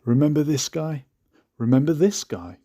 Remember this guy? Remember this guy?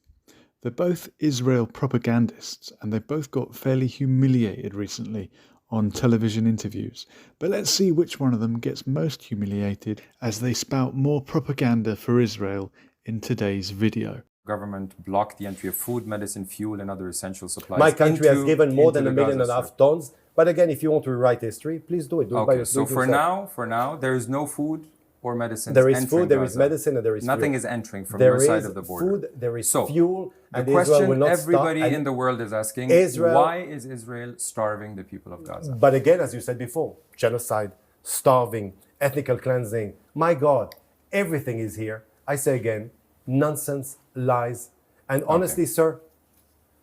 They're both Israel propagandists, and they both got fairly humiliated recently on television interviews. But let's see which one of them gets most humiliated as they spout more propaganda for Israel in today's video. Government blocked the entry of food, medicine, fuel, and other essential supplies. My country has given more than 1.5 million tons. But again, if you want to rewrite history, please do it. Do it by yourself. So for now, there is no food or medicine. There is food, there is medicine, and there is nothing fuel. is entering from your side of the border. Food, there is fuel, the and question Israel will not everybody stop. in the world is asking: why is Israel starving the people of Gaza? But again, as you said before, genocide, starving, ethnical cleansing. My God, everything is here. I say again, nonsense, lies, and honestly, sir,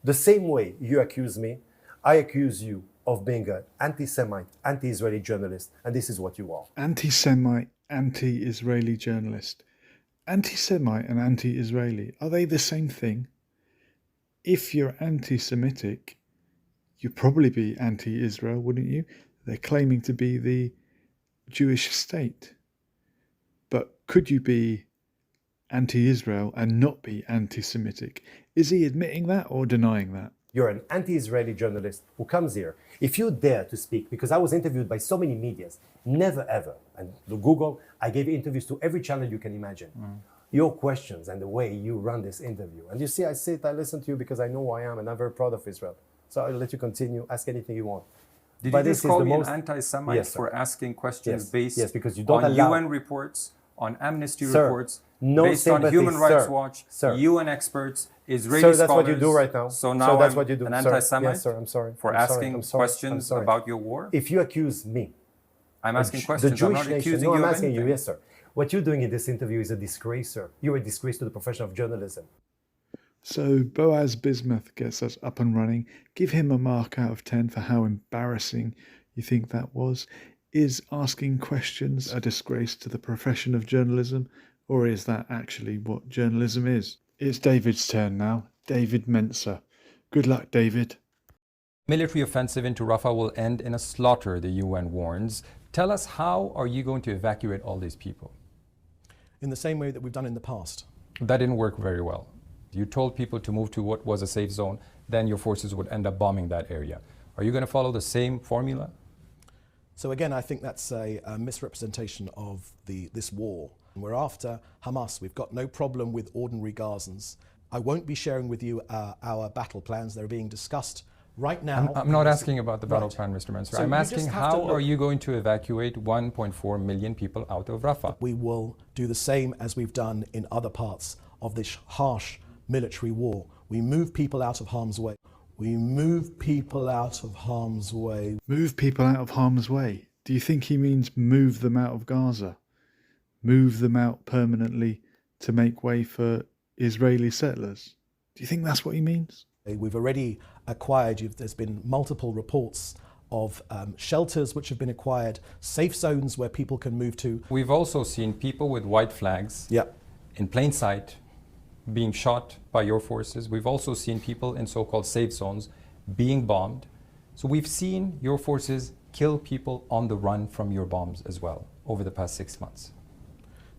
the same way you accuse me, I accuse you of being an anti-Semite, anti-Israeli journalist, and this is what you are. Anti-Semite, anti-Israeli journalist. Anti-Semite and anti-Israeli, are they the same thing? If you're anti-Semitic, you'd probably be anti-Israel, wouldn't you? They're claiming to be the Jewish state. But could you be anti-Israel and not be anti-Semitic? Is he admitting that or denying that? You're an anti-Israeli journalist who comes here. If you dare to speak, because I was interviewed by so many medias, never ever, and the Google, I gave interviews to every channel you can imagine. Your questions and the way you run this interview. And you see, I listen to you because I know who I am and I'm very proud of Israel. So I'll let you continue, ask anything you want. Did you just call me an anti-Semite for asking questions based because you don't on allow... UN reports, on Amnesty reports, based on Human Rights Watch, UN experts, Israeli scholars. That's what you do right now. So now that's what you do. An anti-Semite? Yes, sir, I'm sorry. For asking questions about your war? If you accuse me... I'm asking questions, the Jewish I'm not nation, accusing no, you I'm of asking anything. you, yes, sir. What you're doing in this interview is a disgrace, sir. You're a disgrace to the profession of journalism. So Boaz Bismuth gets us up and running. Give him a mark out of 10 for how embarrassing you think that was. Is asking questions a disgrace to the profession of journalism, or is that actually what journalism is? It's David's turn now. David Mencer. Good luck, David. Military offensive into Rafa will end in a slaughter, the UN warns. Tell us, how are you going to evacuate all these people? In the same way that we've done in the past. That didn't work very well. You told people to move to what was a safe zone, then your forces would end up bombing that area. Are you going to follow the same formula? So again, I think that's a misrepresentation of this war. We're after Hamas. We've got no problem with ordinary Gazans. I won't be sharing with you our battle plans. They're being discussed right now. I'm not asking about the battle plan, Mr. Mencer. I'm asking, how are you going to evacuate 1.4 million people out of Rafah? We will do the same as we've done in other parts of this harsh military war. We move people out of harm's way. We move people out of harm's way. Move people out of harm's way? Do you think he means move them out of Gaza? Move them out permanently to make way for Israeli settlers? Do you think that's what he means? We've already acquired, there's been multiple reports of shelters which have been acquired, safe zones where people can move to. We've also seen people with white flags in plain sight being shot by your forces. We've also seen people in so-called safe zones being bombed. So we've seen your forces kill people on the run from your bombs as well over the past 6 months.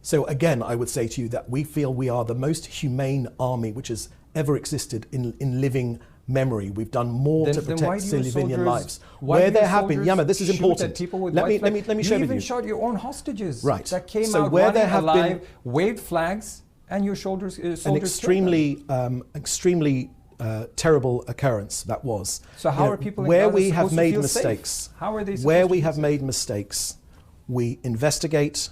So again, I would say to you that we feel we are the most humane army which has ever existed in living memory. We've done more to protect civilian lives. Where there have been, this is important. Let me share with you. You even shot your own hostages that came out where there have alive, waved flags, and your soldiers an extremely terrible occurrence that was. So how are people in where Gaza we have supposed to made feel mistakes? Safe? How are they where we have made mistakes, we investigate,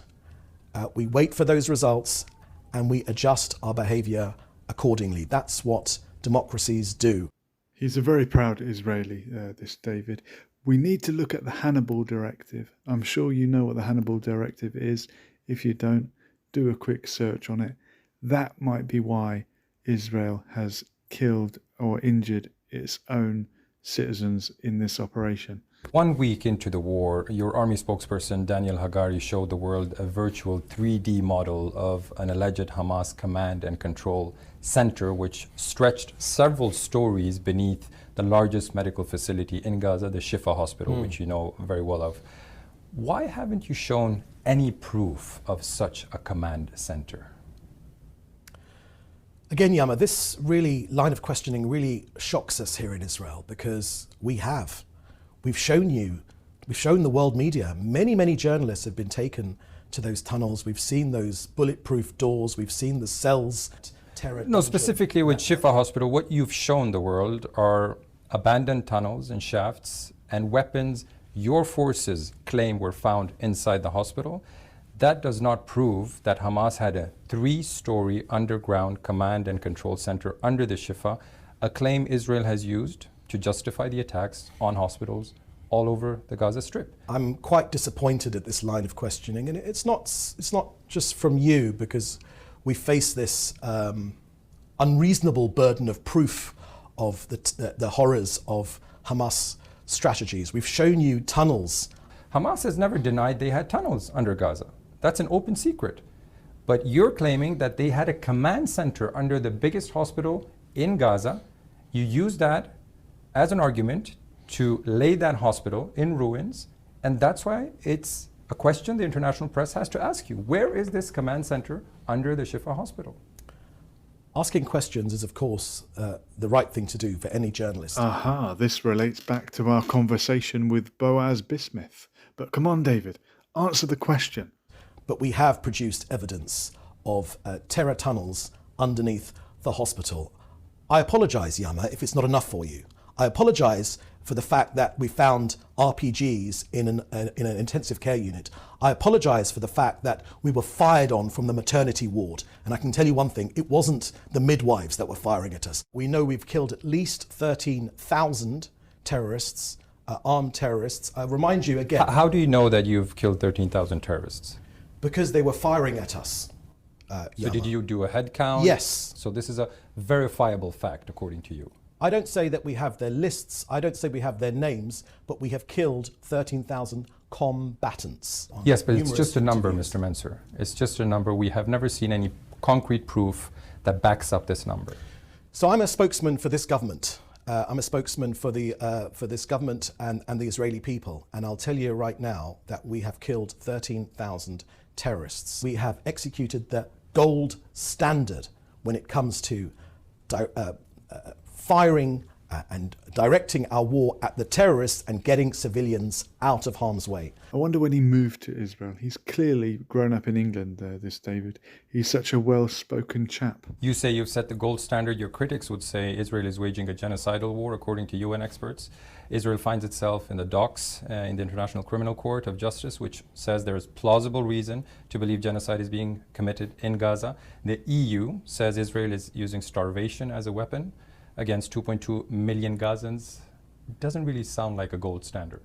we wait for those results, and we adjust our behavior accordingly. That's what democracies do. He's a very proud Israeli, this David. We need to look at the Hannibal Directive. I'm sure you know what the Hannibal Directive is. If you don't, do a quick search on it. That might be why Israel has killed or injured its own citizens in this operation. 1 week into the war, your army spokesperson Daniel Hagari showed the world a virtual 3D model of an alleged Hamas command and control center which stretched several stories beneath the largest medical facility in Gaza, the Al-Shifa Hospital, which you know very well of. Why haven't you shown any proof of such a command center? Again, Yama, this really line of questioning really shocks us here in Israel, because we've shown the world media, many journalists have been taken to those tunnels. We've seen those bulletproof doors. We've seen the cells. No, specifically with Shifa Hospital, what you've shown the world are abandoned tunnels and shafts and weapons your forces claim were found inside the hospital. That does not prove that Hamas had a 3-story underground command and control center under the Shifa, a claim Israel has used to justify the attacks on hospitals all over the Gaza Strip. I'm quite disappointed at this line of questioning, and it's not just from you, because we face this unreasonable burden of proof of the horrors of Hamas strategies. We've shown you tunnels. Hamas has never denied they had tunnels under Gaza. That's an open secret. But you're claiming that they had a command center under the biggest hospital in Gaza. You use that as an argument to lay that hospital in ruins, and that's why it's a question the international press has to ask you. Where is this command center under the Shifa Hospital? Asking questions is, of course, the right thing to do for any journalist. Aha, this relates back to our conversation with Boaz Bismuth. But come on, David, answer the question. But we have produced evidence of terror tunnels underneath the hospital. I apologise, Yama, if it's not enough for you. I apologise for the fact that we found RPGs in an intensive care unit. I apologise for the fact that we were fired on from the maternity ward. And I can tell you one thing, it wasn't the midwives that were firing at us. We know we've killed at least 13,000 terrorists, armed terrorists. I remind you again. How do you know that you've killed 13,000 terrorists? Because they were firing at us. So did you do a head count? Yes. So this is a verifiable fact, according to you. I don't say that we have their lists, I don't say we have their names, but we have killed 13,000 combatants. Yes, but it's just a number, Mr. Mencer. It's just a number. We have never seen any concrete proof that backs up this number. So I'm a spokesman for this government. I'm a spokesman for this government and the Israeli people. And I'll tell you right now that we have killed 13,000 terrorists. We have executed the gold standard when it comes to firing and directing our war at the terrorists and getting civilians out of harm's way. I wonder when he moved to Israel. He's clearly grown up in England, this David. He's such a well-spoken chap. You say you've set the gold standard. Your critics would say Israel is waging a genocidal war, according to UN experts. Israel finds itself in the docks in the International Criminal Court of Justice, which says there is plausible reason to believe genocide is being committed in Gaza. The EU says Israel is using starvation as a weapon against 2.2 million Gazans. It doesn't really sound like a gold standard.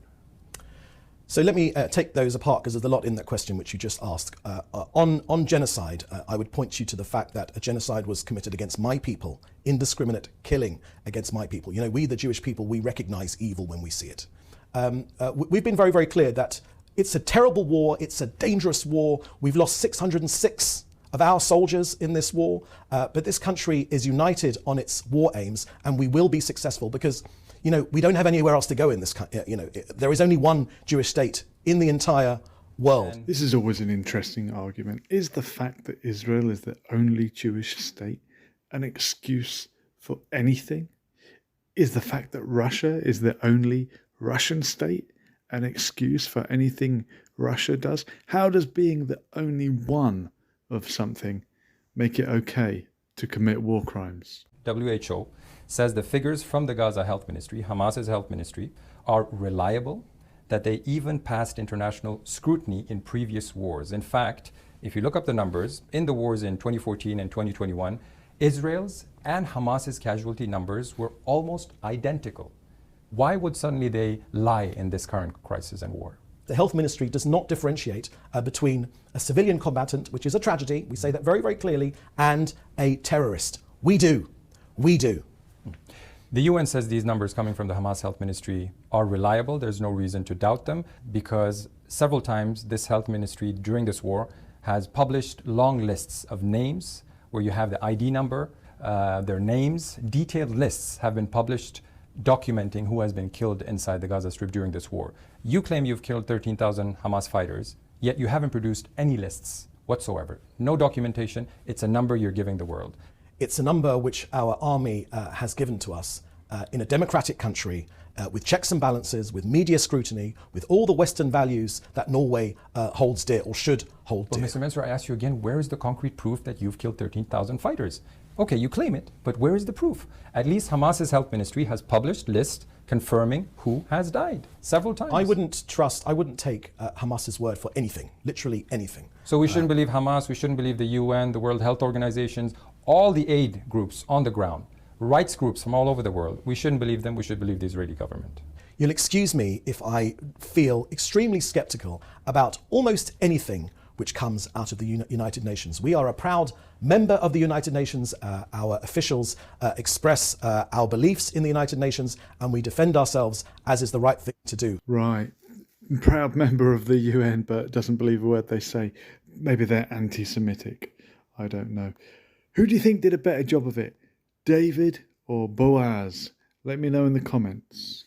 So let me take those apart, because there's a lot in that question which you just asked. On genocide, I would point you to the fact that a genocide was committed against my people, indiscriminate killing against my people. You know, we, the Jewish people, we recognize evil when we see it. We've been very, very clear that it's a terrible war, it's a dangerous war. We've lost 606 of our soldiers in this war, but this country is united on its war aims, and we will be successful because, you know, we don't have anywhere else to go in this country. You know, there is only one Jewish state in the entire world. This is always an interesting argument. Is the fact that Israel is the only Jewish state an excuse for anything? Is the fact that Russia is the only Russian state an excuse for anything Russia does? How does being the only one of something make it okay to commit war crimes? WHO says the figures from the Gaza Health Ministry, Hamas's health ministry, are reliable, that they even passed international scrutiny in previous wars. In fact, if you look up the numbers, in the wars in 2014 and 2021, Israel's and Hamas's casualty numbers were almost identical. Why would suddenly they lie in this current crisis and war? The health ministry does not differentiate between a civilian combatant, which is a tragedy, we say that very, very clearly, and a terrorist. We do. We do. The UN says these numbers coming from the Hamas Health Ministry are reliable. There's no reason to doubt them, because several times this health ministry during this war has published long lists of names where you have the ID number, their names. Detailed lists have been published documenting who has been killed inside the Gaza Strip during this war. You claim you've killed 13,000 Hamas fighters, yet you haven't produced any lists whatsoever. No documentation. It's a number you're giving the world. It's a number which our army has given to us in a democratic country with checks and balances, with media scrutiny, with all the Western values that Norway holds dear or should hold dear. But Mr. Mencer, I ask you again, where is the concrete proof that you've killed 13,000 fighters? Okay, you claim it, but where is the proof? At least Hamas's health ministry has published lists confirming who has died several times. I wouldn't take Hamas's word for anything, literally anything. So we shouldn't believe Hamas, we shouldn't believe the UN, the World Health Organizations, all the aid groups on the ground, rights groups from all over the world. We shouldn't believe them, we should believe the Israeli government. You'll excuse me if I feel extremely skeptical about almost anything which comes out of the United Nations. We are a proud member of the United Nations. Our officials express our beliefs in the United Nations, and we defend ourselves as is the right thing to do. Right. Proud member of the UN, but doesn't believe a word they say. Maybe they're anti-Semitic. I don't know. Who do you think did a better job of it? David or Boaz? Let me know in the comments.